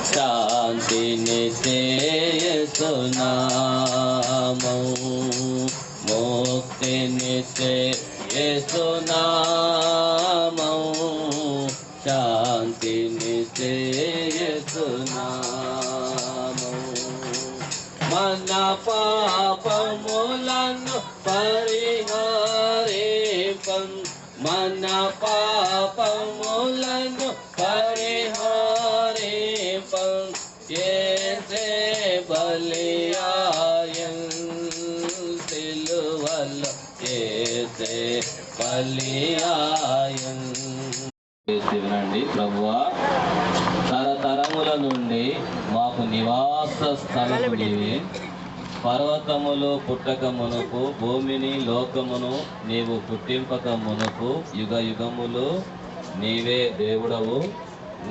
శాంతినిచ్చే యేసునామం, ముక్తినిచ్చే యేసునామం, శాంతినిచ్చే యేసునామం. మన పాపములను పరిహరింపం, మన పాపములను పరిహరింపం, యేసే బలియాయన్ సిలువలో, యేసే బలియాయన్. వినండి ప్రభువా, తరతరముల నుండి మాకు నివాస స్థలము నీవే. పర్వతములు పుట్టక మునుపు, భూమిని లోకమును నీవు పుట్టింపక మునుపు, యుగ యుగములు నీవే దేవుడవు.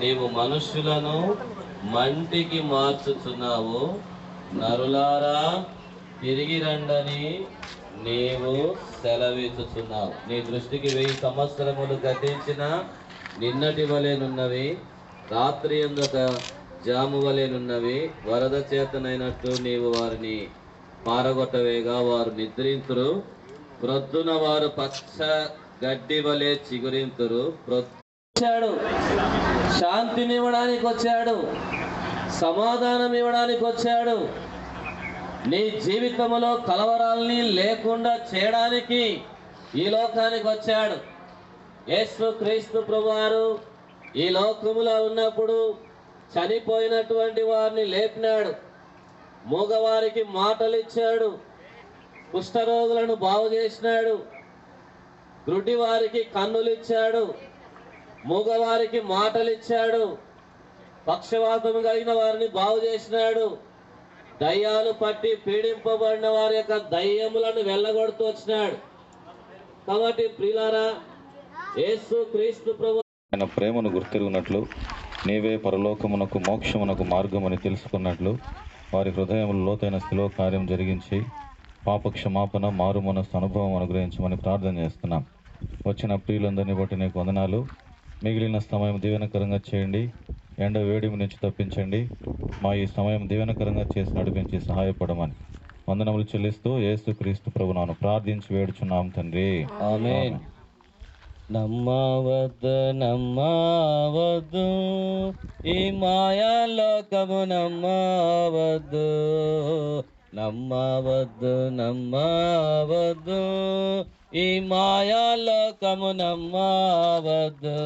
నీవు మనుష్యులను మంటికి మార్చుచున్నావు. నరులారా తిరిగి రండని నీవు సెలవిచ్చుచున్నావు. నీ దృష్టికి 1000 సంవత్సరములు గతించిన నిన్నటి వలెనున్నవి, రాత్రి ఎందుక జాము వలెనున్నవి. వరద చేతనైనట్టు నీవు వారిని పారగొట్టవేగా వారు నిద్రింతురు. ప్రొద్దున వారు పచ్చ గడ్డి వలె చిగురింతురు. వచ్చాడు, శాంతిని ఇవ్వడానికి వచ్చాడు, సమాధానం ఇవ్వడానికి వచ్చాడు. నీ జీవితంలో కలవరాల్ని లేకుండా చేయడానికి ఈ లోకానికి వచ్చాడు. యేసు క్రీస్తు ప్రభువారు ఈ లోకములో ఉన్నప్పుడు చనిపోయినటువంటి వారిని లేపినాడు, మూగవారికి మాటలు ఇచ్చాడు, కుష్ఠరోగులను బాగు చేసినాడు, గ్రుడ్డి వారికి కన్నులు ఇచ్చాడు, మూగవారికి మాటలు ఇచ్చాడు, పక్షవాతం కలిగిన వారిని బాగు చేసినాడు, దయ్యాలు పట్టి పీడింపబడిన వారి యొక్క దయ్యములను వెళ్ళగొడుతూ వచ్చినాడు. కాబట్టి ప్రియులారా, యేసు క్రీస్తు ప్రభు ఆయన ప్రేమను గుర్తిరుగునట్లు, నీవే పరలోకమునకు మోక్షమునకు మార్గమని తెలుసుకున్నట్లు వారి హృదయములు లోతైన శిలువ కార్యం జరిగించి పాపక్షమాపణ మారు మనస్సు అనుభవం అనుగ్రహించమని ప్రార్థన చేస్తున్నాం. వచ్చిన ప్రియులందరినీ బట్టి నీకు వందనాలు. మిగిలిన సమయం దీవెనకరంగా చేయండి. ఎండ వేడిమి నుంచి తప్పించండి. మా ఈ సమయం దీవెనకరంగా చేసి నడిపించి సహాయపడమని వందనములు చెల్లిస్తూ యేసు క్రీస్తు ప్రభువును ప్రార్థించి వేడుచున్నాం తండ్రి, ఆమేన్. నమ్మవద్దు నమ్మవద్దు ఈ మాయాలోకము, నమ్మవద్దు నమ్మవద్దు నమ్మవద్దు ఈ మాయాలోకము, నమ్మవద్దు.